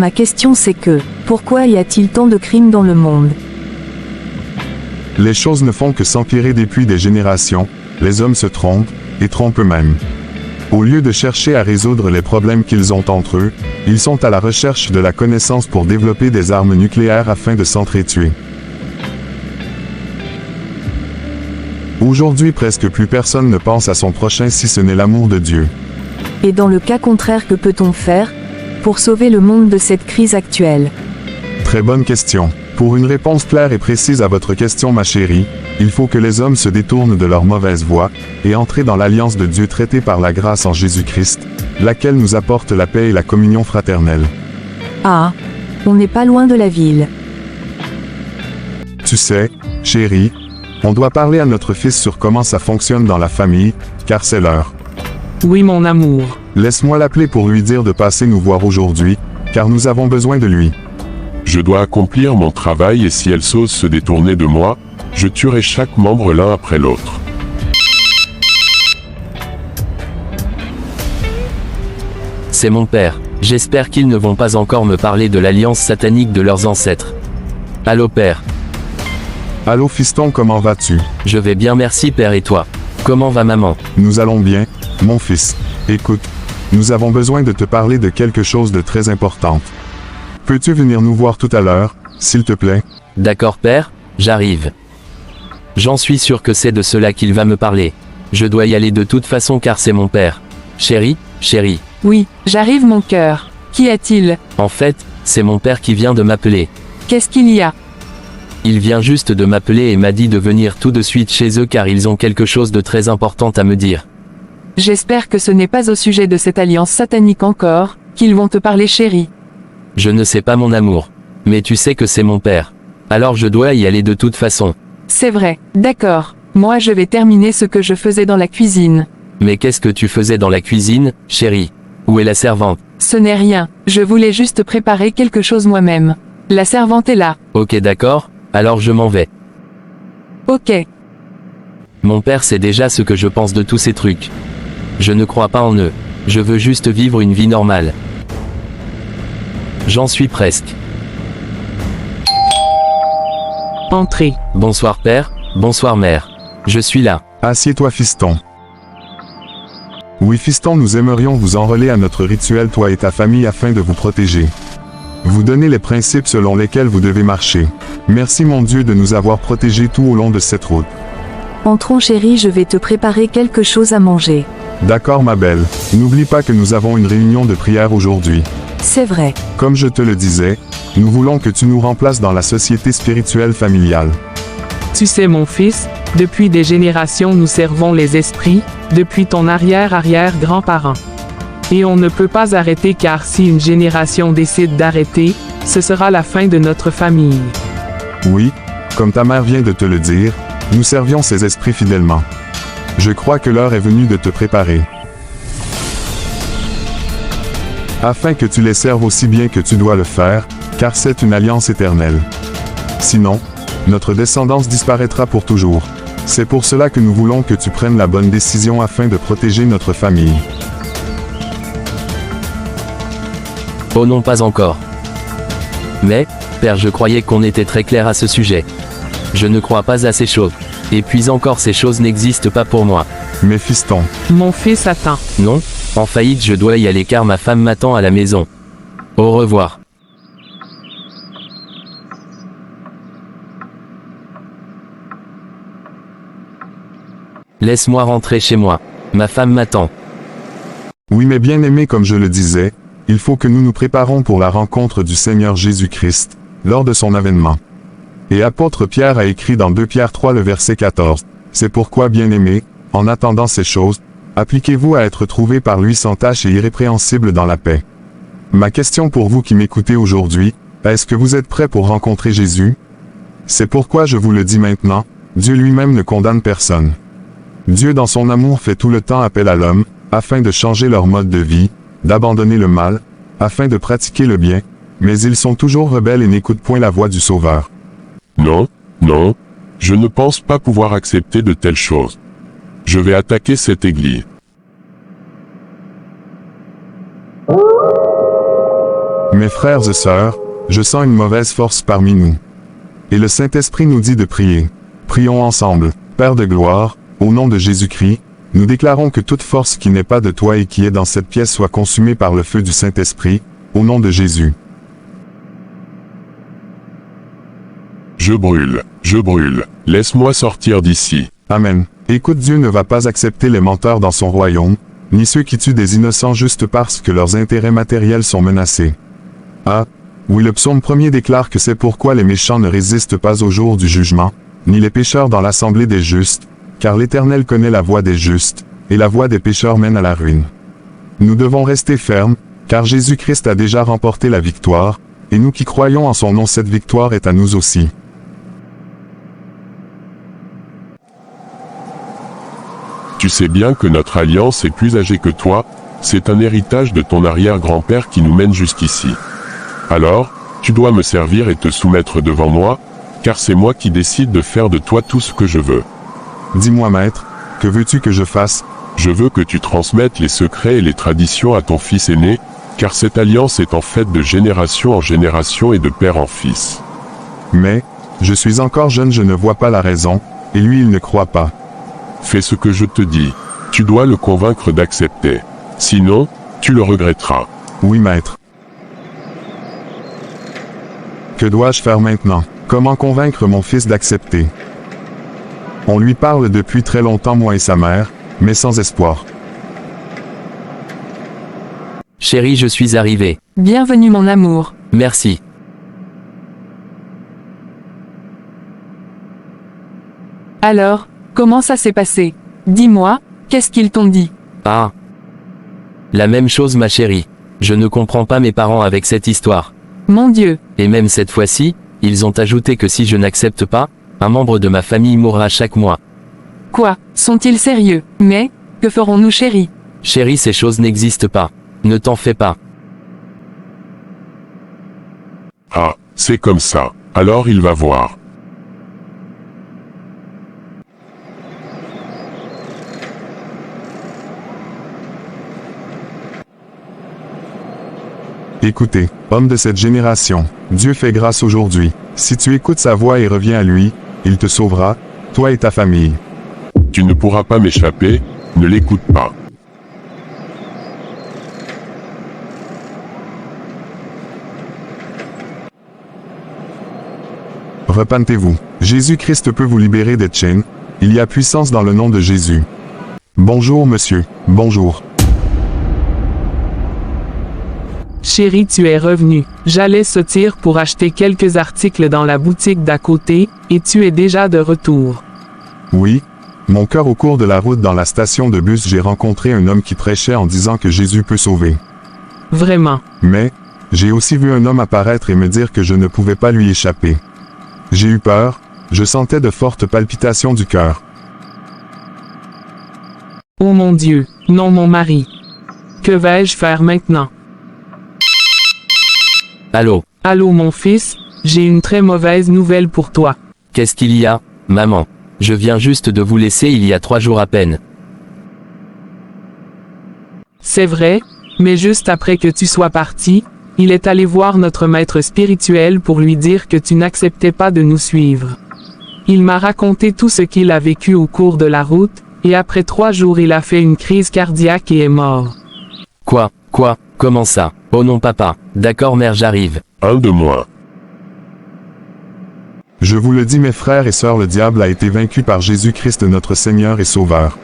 Ma question c'est que, pourquoi y a-t-il tant de crimes dans le monde? Les choses ne font que s'empirer depuis des générations, les hommes se trompent, et trompent eux-mêmes. Au lieu de chercher à résoudre les problèmes qu'ils ont entre eux, ils sont à la recherche de la connaissance pour développer des armes nucléaires afin de s'entretuer. Aujourd'hui presque plus personne ne pense à son prochain si ce n'est l'amour de Dieu. Et dans le cas contraire, que peut-on faire pour sauver le monde de cette crise actuelle? Très bonne question. Pour une réponse claire et précise à votre question, ma chérie, il faut que les hommes se détournent de leur mauvaise voie, et entrer dans l'alliance de Dieu traitée par la grâce en Jésus-Christ, laquelle nous apporte la paix et la communion fraternelle. Ah, on n'est pas loin de la ville. Tu sais, chérie, on doit parler à notre fils sur comment ça fonctionne dans la famille, car c'est l'heure. Oui, mon amour. Laisse-moi l'appeler pour lui dire de passer nous voir aujourd'hui, car nous avons besoin de lui. Je dois accomplir mon travail et si elle s'ose se détourner de moi, je tuerai chaque membre l'un après l'autre. C'est mon père. J'espère qu'ils ne vont pas encore me parler de l'alliance satanique de leurs ancêtres. Allô père. Allô fiston, comment vas-tu? Je vais bien merci père, et toi? Comment va maman? Nous allons bien, mon fils. Écoute, nous avons besoin de te parler de quelque chose de très important. Peux-tu venir nous voir tout à l'heure, s'il te plaît? D'accord père, j'arrive. J'en suis sûr que c'est de cela qu'il va me parler. Je dois y aller de toute façon car c'est mon père. Chérie, chérie. Oui, j'arrive mon cœur. Qu'y a-t-il? En fait, c'est mon père qui vient de m'appeler. Qu'est-ce qu'il y a? Il vient juste de m'appeler et m'a dit de venir tout de suite chez eux car ils ont quelque chose de très important à me dire. J'espère que ce n'est pas au sujet de cette alliance satanique encore, qu'ils vont te parler chérie. Je ne sais pas mon amour. Mais tu sais que c'est mon père. Alors je dois y aller de toute façon. C'est vrai, d'accord. Moi je vais terminer ce que je faisais dans la cuisine. Mais qu'est-ce que tu faisais dans la cuisine, chérie? Où est la servante? Ce n'est rien, je voulais juste préparer quelque chose moi-même. La servante est là. Ok d'accord, alors je m'en vais. Ok. Mon père sait déjà ce que je pense de tous ces trucs. Je ne crois pas en eux. Je veux juste vivre une vie normale. J'en suis presque. Entrez. Bonsoir père, bonsoir mère. Je suis là. Assieds-toi fiston. Oui fiston, nous aimerions vous enrôler à notre rituel toi et ta famille afin de vous protéger. Vous donner les principes selon lesquels vous devez marcher. Merci mon Dieu de nous avoir protégés tout au long de cette route. Entrons chérie, je vais te préparer quelque chose à manger. D'accord ma belle, n'oublie pas que nous avons une réunion de prière aujourd'hui. C'est vrai. Comme je te le disais, nous voulons que tu nous remplaces dans la société spirituelle familiale. Tu sais mon fils, depuis des générations nous servons les esprits, depuis ton arrière-arrière-grand-parent. Et on ne peut pas arrêter car si une génération décide d'arrêter, ce sera la fin de notre famille. Oui, comme ta mère vient de te le dire, nous servions ces esprits fidèlement. Je crois que l'heure est venue de te préparer. Afin que tu les serves aussi bien que tu dois le faire, car c'est une alliance éternelle. Sinon, notre descendance disparaîtra pour toujours. C'est pour cela que nous voulons que tu prennes la bonne décision afin de protéger notre famille. Oh non, pas encore. Mais, père, je croyais qu'on était très clair à ce sujet. Je ne crois pas à ces choses. Et puis encore, ces choses n'existent pas pour moi. Mais fiston. Mon fils attend. Non, en faillite, je dois y aller car ma femme m'attend à la maison. Au revoir. Laisse-moi rentrer chez moi. Ma femme m'attend. Oui mais bien aimé, comme je le disais, il faut que nous nous préparons pour la rencontre du Seigneur Jésus-Christ, lors de son avènement. Et apôtre Pierre a écrit dans 2 Pierre 3 le verset 14, « C'est pourquoi, bien-aimés, en attendant ces choses, appliquez-vous à être trouvés par lui sans tache et irrépréhensible dans la paix. » Ma question pour vous qui m'écoutez aujourd'hui, est-ce que vous êtes prêts pour rencontrer Jésus? C'est pourquoi je vous le dis maintenant, Dieu lui-même ne condamne personne. Dieu dans son amour fait tout le temps appel à l'homme, afin de changer leur mode de vie, d'abandonner le mal, afin de pratiquer le bien, mais ils sont toujours rebelles et n'écoutent point la voix du Sauveur. Non, non, je ne pense pas pouvoir accepter de telles choses. Je vais attaquer cette église. Mes frères et sœurs, je sens une mauvaise force parmi nous. Et le Saint-Esprit nous dit de prier. Prions ensemble. Père de gloire, au nom de Jésus-Christ, nous déclarons que toute force qui n'est pas de toi et qui est dans cette pièce soit consumée par le feu du Saint-Esprit, au nom de Jésus. Je brûle, laisse-moi sortir d'ici. Amen. Écoute, Dieu ne va pas accepter les menteurs dans son royaume, ni ceux qui tuent des innocents juste parce que leurs intérêts matériels sont menacés. Ah, oui, le psaume 1er déclare que c'est pourquoi les méchants ne résistent pas au jour du jugement, ni les pécheurs dans l'assemblée des justes, car l'Éternel connaît la voie des justes, et la voie des pécheurs mène à la ruine. Nous devons rester fermes, car Jésus-Christ a déjà remporté la victoire, et nous qui croyons en son nom, cette victoire est à nous aussi. Tu sais bien que notre alliance est plus âgée que toi, c'est un héritage de ton arrière-grand-père qui nous mène jusqu'ici. Alors, tu dois me servir et te soumettre devant moi, car c'est moi qui décide de faire de toi tout ce que je veux. Dis-moi, maître, que veux-tu que je fasse? Je veux que tu transmettes les secrets et les traditions à ton fils aîné, car cette alliance est en fait de génération en génération et de père en fils. Mais, je suis encore jeune, je ne vois pas la raison, et lui il ne croit pas. Fais ce que je te dis. Tu dois le convaincre d'accepter. Sinon, tu le regretteras. Oui, maître. Que dois-je faire maintenant? Comment convaincre mon fils d'accepter? On lui parle depuis très longtemps, moi et sa mère, mais sans espoir. Chérie, je suis arrivé. Bienvenue mon amour. Merci. Alors, comment ça s'est passé? Dis-moi, qu'est-ce qu'ils t'ont dit? Ah. La même chose ma chérie. Je ne comprends pas mes parents avec cette histoire. Mon Dieu. Et même cette fois-ci, ils ont ajouté que si je n'accepte pas, un membre de ma famille mourra chaque mois. Quoi? Sont-ils sérieux? Mais, que ferons-nous chérie? Chérie, ces choses n'existent pas. Ne t'en fais pas. Ah, c'est comme ça. Alors il va voir. Écoutez, homme de cette génération, Dieu fait grâce aujourd'hui. Si tu écoutes sa voix et reviens à lui, il te sauvera, toi et ta famille. Tu ne pourras pas m'échapper, ne l'écoute pas. Repentez-vous. Jésus-Christ peut vous libérer des chaînes. Il y a puissance dans le nom de Jésus. Bonjour monsieur, bonjour. Chérie, tu es revenu. J'allais sortir pour acheter quelques articles dans la boutique d'à côté, et tu es déjà de retour. Oui. Mon cœur au cours de la route dans la station de bus, j'ai rencontré un homme qui prêchait en disant que Jésus peut sauver. Vraiment. Mais, j'ai aussi vu un homme apparaître et me dire que je ne pouvais pas lui échapper. J'ai eu peur, je sentais de fortes palpitations du cœur. Oh mon Dieu, non mon mari. Que vais-je faire maintenant? Allô? Allô mon fils, j'ai une très mauvaise nouvelle pour toi. Qu'est-ce qu'il y a, maman? Je viens juste de vous laisser il y a 3 jours à peine. C'est vrai, mais juste après que tu sois parti, il est allé voir notre maître spirituel pour lui dire que tu n'acceptais pas de nous suivre. Il m'a raconté tout ce qu'il a vécu au cours de la route, et après 3 jours il a fait une crise cardiaque et est mort. Quoi? Comment ça? Oh non papa. D'accord mère, j'arrive. Un de moins. Je vous le dis mes frères et sœurs, le diable a été vaincu par Jésus-Christ notre Seigneur et Sauveur.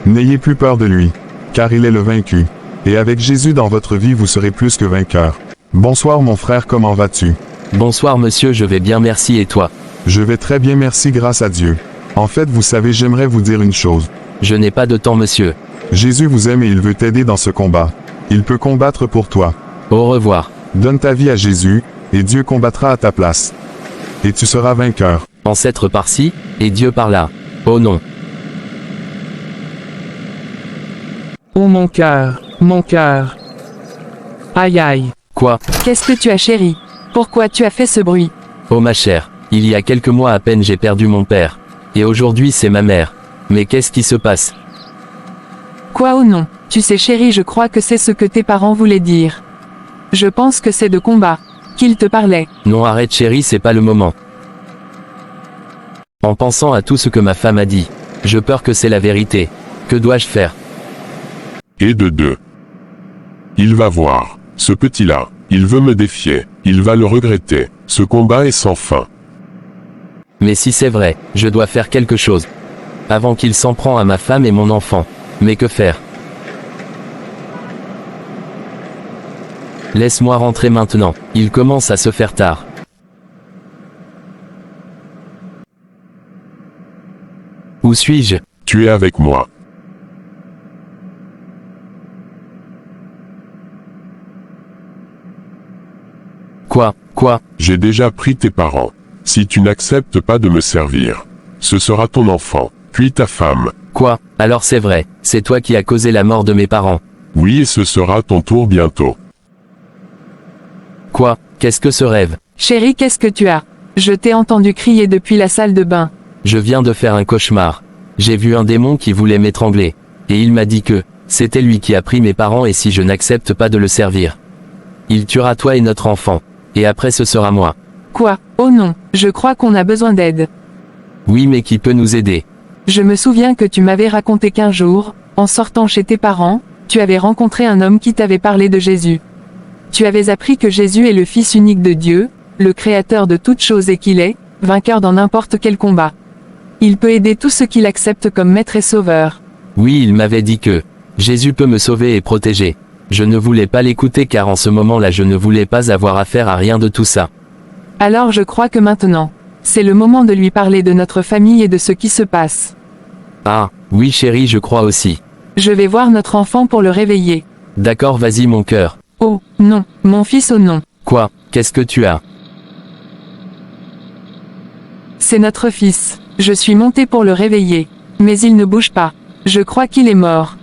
N'ayez plus peur de lui, car il est le vaincu. Et avec Jésus dans votre vie vous serez plus que vainqueur. Bonsoir mon frère, comment vas-tu? Bonsoir monsieur, je vais bien merci et toi? Je vais très bien merci grâce à Dieu. En fait vous savez, j'aimerais vous dire une chose. Je n'ai pas de temps monsieur. Jésus vous aime et il veut t'aider dans ce combat. Il peut combattre pour toi. Au revoir. Donne ta vie à Jésus, et Dieu combattra à ta place. Et tu seras vainqueur. Ancêtre par-ci, et Dieu par-là. Oh non. Oh mon cœur, mon cœur. Aïe aïe. Quoi? Qu'est-ce que tu as chérie? Pourquoi tu as fait ce bruit? Oh ma chère, il y a quelques mois à peine j'ai perdu mon père. Et aujourd'hui c'est ma mère. Mais qu'est-ce qui se passe? Quoi ou non? Tu sais chérie, je crois que c'est ce que tes parents voulaient dire. Je pense que c'est de combat qu'il te parlait. Non, arrête chérie, c'est pas le moment. En pensant à tout ce que ma femme a dit, je peur que c'est la vérité. Que dois-je faire? Et de deux. Il va voir. Ce petit-là, il veut me défier. Il va le regretter. Ce combat est sans fin. Mais si c'est vrai, je dois faire quelque chose. Avant qu'il s'en prend à ma femme et mon enfant. Mais que faire? Laisse-moi rentrer maintenant. Il commence à se faire tard. Où suis-je? Tu es avec moi. Quoi? J'ai déjà pris tes parents. Si tu n'acceptes pas de me servir, ce sera ton enfant, puis ta femme. Quoi? Alors c'est vrai, c'est toi qui as causé la mort de mes parents. Oui, et ce sera ton tour bientôt. Quoi? Qu'est-ce que ce rêve? Chérie, qu'est-ce que tu as? Je t'ai entendu crier depuis la salle de bain. Je viens de faire un cauchemar. J'ai vu un démon qui voulait m'étrangler. Et il m'a dit que, c'était lui qui a pris mes parents et si je n'accepte pas de le servir, il tuera toi et notre enfant. Et après ce sera moi. Quoi? Oh non, je crois qu'on a besoin d'aide. Oui, mais qui peut nous aider? Je me souviens que tu m'avais raconté qu'un jour, en sortant chez tes parents, tu avais rencontré un homme qui t'avait parlé de Jésus. Tu avais appris que Jésus est le Fils unique de Dieu, le Créateur de toutes choses et qu'il est, vainqueur dans n'importe quel combat. Il peut aider tous ceux qui l'acceptent comme maître et sauveur. Oui, il m'avait dit que Jésus peut me sauver et protéger. Je ne voulais pas l'écouter car en ce moment-là je ne voulais pas avoir affaire à rien de tout ça. Alors je crois que maintenant, c'est le moment de lui parler de notre famille et de ce qui se passe. Ah, oui chérie, je crois aussi. Je vais voir notre enfant pour le réveiller. D'accord, vas-y mon cœur. Oh, non, mon fils, oh non. Quoi? Qu'est-ce que tu as? C'est notre fils. Je suis montée pour le réveiller. Mais il ne bouge pas. Je crois qu'il est mort.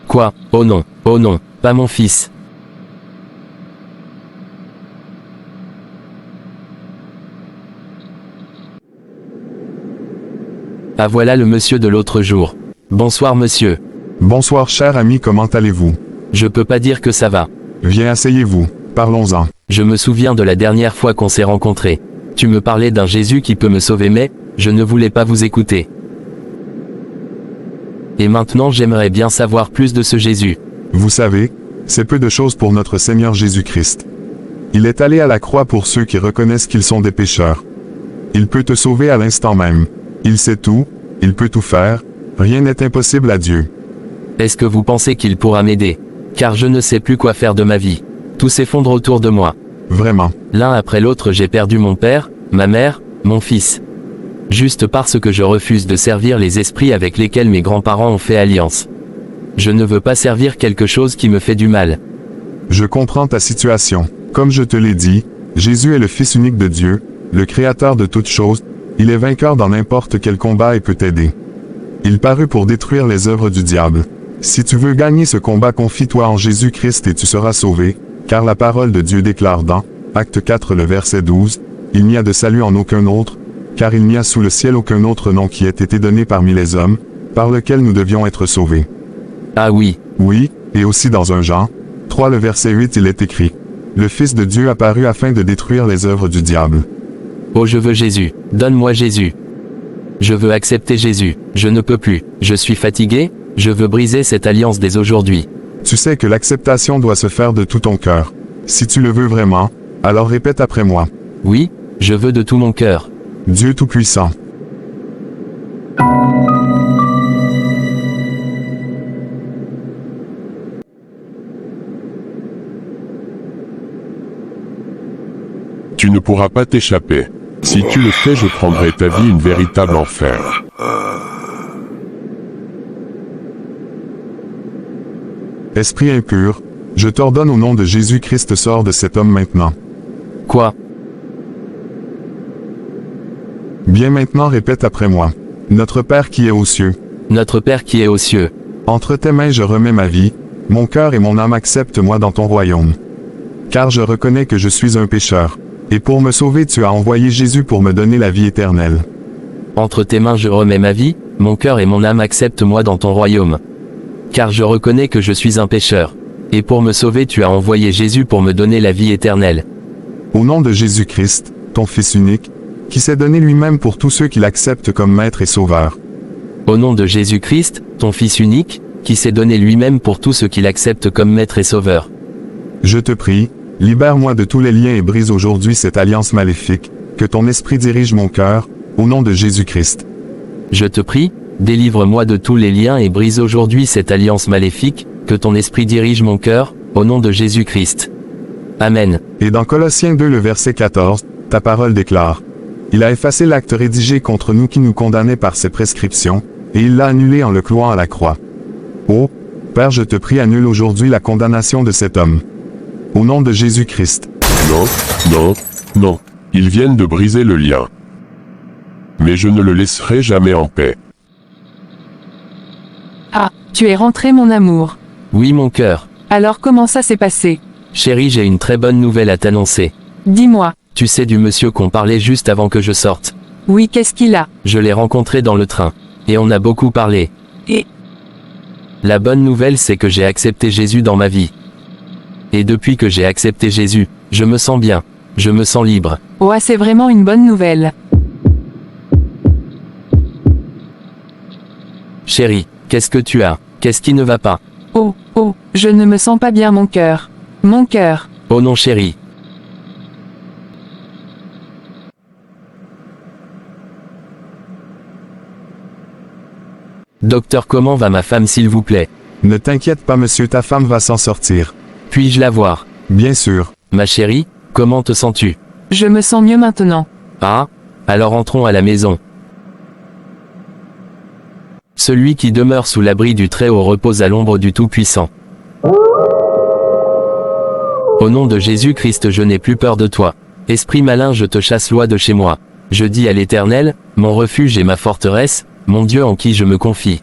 Quoi? Oh non, pas mon fils. Ah voilà le monsieur de l'autre jour. Bonsoir monsieur. Bonsoir cher ami, comment allez-vous? Je peux pas dire que ça va. Viens, asseyez-vous, parlons-en. Je me souviens de la dernière fois qu'on s'est rencontrés. Tu me parlais d'un Jésus qui peut me sauver mais, je ne voulais pas vous écouter. Et maintenant j'aimerais bien savoir plus de ce Jésus. Vous savez, c'est peu de choses pour notre Seigneur Jésus-Christ. Il est allé à la croix pour ceux qui reconnaissent qu'ils sont des pécheurs. Il peut te sauver à l'instant même. Il sait tout, il peut tout faire, rien n'est impossible à Dieu. Est-ce que vous pensez qu'il pourra m'aider? Car je ne sais plus quoi faire de ma vie. Tout s'effondre autour de moi. Vraiment. L'un après l'autre j'ai perdu mon père, ma mère, mon fils. Juste parce que je refuse de servir les esprits avec lesquels mes grands-parents ont fait alliance. Je ne veux pas servir quelque chose qui me fait du mal. Je comprends ta situation. Comme je te l'ai dit, Jésus est le Fils unique de Dieu, le Créateur de toutes choses, il est vainqueur dans n'importe quel combat et peut t'aider. Il parut pour détruire les œuvres du diable. Si tu veux gagner ce combat, confie-toi en Jésus-Christ et tu seras sauvé, car la parole de Dieu déclare dans Acte 4 le verset 12, « Il n'y a de salut en aucun autre, car il n'y a sous le ciel aucun autre nom qui ait été donné parmi les hommes, par lequel nous devions être sauvés. » Ah oui. Oui, et aussi dans 1 Jean 3 le verset 8 il est écrit, « Le Fils de Dieu apparut afin de détruire les œuvres du diable. » Oh je veux Jésus, donne-moi Jésus. Je veux accepter Jésus, je ne peux plus, je suis fatigué, je veux briser cette alliance dès aujourd'hui. Tu sais que l'acceptation doit se faire de tout ton cœur. Si tu le veux vraiment, alors répète après moi. Oui, je veux de tout mon cœur. Dieu Tout-Puissant. Tu ne pourras pas t'échapper. Si tu le fais, je prendrai ta vie une véritable enfer. Esprit impur, je t'ordonne au nom de Jésus-Christ, sors de cet homme maintenant. Quoi? Bien maintenant répète après moi. Notre Père qui est aux cieux. Notre Père qui est aux cieux. Entre tes mains je remets ma vie, mon cœur et mon âme accepte-moi dans ton royaume. Car je reconnais que je suis un pécheur. Et pour me sauver tu as envoyé Jésus pour me donner la vie éternelle. Entre tes mains je remets ma vie, mon cœur et mon âme accepte-moi dans ton royaume. Car je reconnais que je suis un pécheur. Et pour me sauver, tu as envoyé Jésus pour me donner la vie éternelle. Au nom de Jésus-Christ, ton Fils unique, qui s'est donné lui-même pour tous ceux qui l'acceptent comme Maître et Sauveur. Au nom de Jésus-Christ, ton Fils unique, qui s'est donné lui-même pour tous ceux qui l'acceptent comme Maître et Sauveur. Je te prie, libère-moi de tous les liens et brise aujourd'hui cette alliance maléfique, que ton esprit dirige mon cœur, au nom de Jésus-Christ. Je te prie, délivre-moi de tous les liens et brise aujourd'hui cette alliance maléfique, que ton esprit dirige mon cœur, au nom de Jésus-Christ. Amen. Et dans Colossiens 2 le verset 14, ta parole déclare: Il a effacé l'acte rédigé contre nous qui nous condamnait par ses prescriptions, et il l'a annulé en le clouant à la croix. Oh, Père, je te prie, annule aujourd'hui la condamnation de cet homme. Au nom de Jésus-Christ. Non, non, non. Ils viennent de briser le lien. Mais je ne le laisserai jamais en paix. Ah, tu es rentré mon amour. Oui mon cœur. Alors comment ça s'est passé? Chérie, j'ai une très bonne nouvelle à t'annoncer. Dis-moi. Tu sais du monsieur qu'on parlait juste avant que je sorte. Oui, qu'est-ce qu'il a? Je l'ai rencontré dans le train. Et on a beaucoup parlé. Et La bonne nouvelle, c'est que j'ai accepté Jésus dans ma vie. Et depuis que j'ai accepté Jésus, je me sens bien. Je me sens libre. oh, c'est vraiment une bonne nouvelle. Chérie, qu'est-ce que tu as? Qu'est-ce qui ne va pas? Oh, je ne me sens pas bien mon cœur. Mon cœur. Oh non chérie. Docteur, comment va ma femme s'il vous plaît? Ne t'inquiète pas monsieur, ta femme va s'en sortir. Puis-je la voir? Bien sûr. Ma chérie, comment te sens-tu? Je me sens mieux maintenant. Ah? Alors entrons à la maison. Celui qui demeure sous l'abri du Très-Haut repose à l'ombre du Tout-Puissant. Au nom de Jésus-Christ, je n'ai plus peur de toi. Esprit malin, je te chasse loin de chez moi. Je dis à l'Éternel, mon refuge et ma forteresse, mon Dieu en qui je me confie.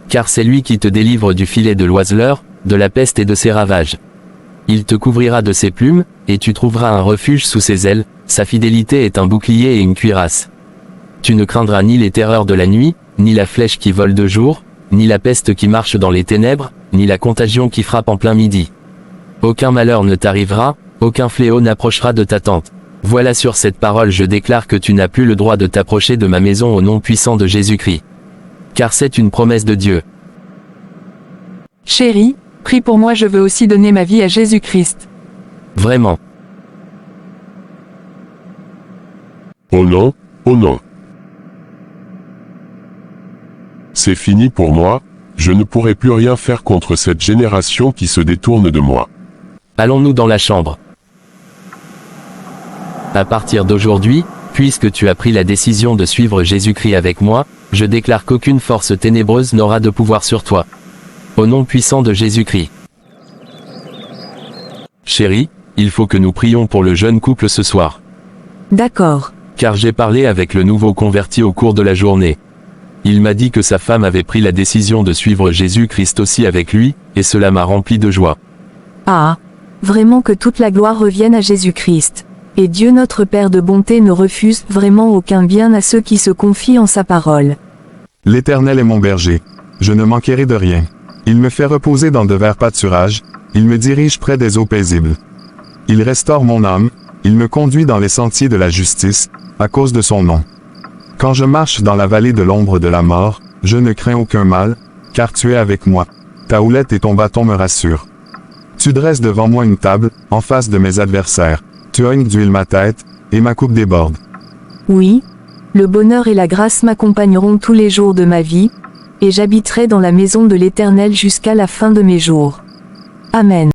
Car c'est lui qui te délivre du filet de l'oiseleur, de la peste et de ses ravages. Il te couvrira de ses plumes, et tu trouveras un refuge sous ses ailes, sa fidélité est un bouclier et une cuirasse. Tu ne craindras ni les terreurs de la nuit, ni la flèche qui vole de jour, ni la peste qui marche dans les ténèbres, ni la contagion qui frappe en plein midi. Aucun malheur ne t'arrivera, aucun fléau n'approchera de ta tente. Voilà, sur cette parole je déclare que tu n'as plus le droit de t'approcher de ma maison au nom puissant de Jésus-Christ. Car c'est une promesse de Dieu. Chérie, prie pour moi, je veux aussi donner ma vie à Jésus-Christ. Vraiment. Oh non, oh non. C'est fini pour moi, je ne pourrai plus rien faire contre cette génération qui se détourne de moi. Allons-nous dans la chambre. À partir d'aujourd'hui, puisque tu as pris la décision de suivre Jésus-Christ avec moi, je déclare qu'aucune force ténébreuse n'aura de pouvoir sur toi. Au nom puissant de Jésus-Christ. Chérie, il faut que nous prions pour le jeune couple ce soir. D'accord. Car j'ai parlé avec le nouveau converti au cours de la journée. Il m'a dit que sa femme avait pris la décision de suivre Jésus-Christ aussi avec lui, et cela m'a rempli de joie. Ah. Vraiment que toute la gloire revienne à Jésus-Christ. Et Dieu notre Père de bonté ne refuse vraiment aucun bien à ceux qui se confient en sa parole. L'Éternel est mon berger. Je ne manquerai de rien. Il me fait reposer dans de verts pâturages, il me dirige près des eaux paisibles. Il restaure mon âme, il me conduit dans les sentiers de la justice, à cause de son nom. Quand je marche dans la vallée de l'ombre de la mort, je ne crains aucun mal, car tu es avec moi. Ta houlette et ton bâton me rassurent. Tu dresses devant moi une table, en face de mes adversaires. Tu oignes d'huile ma tête, et ma coupe déborde. Oui. Le bonheur et la grâce m'accompagneront tous les jours de ma vie, et j'habiterai dans la maison de l'Éternel jusqu'à la fin de mes jours. Amen.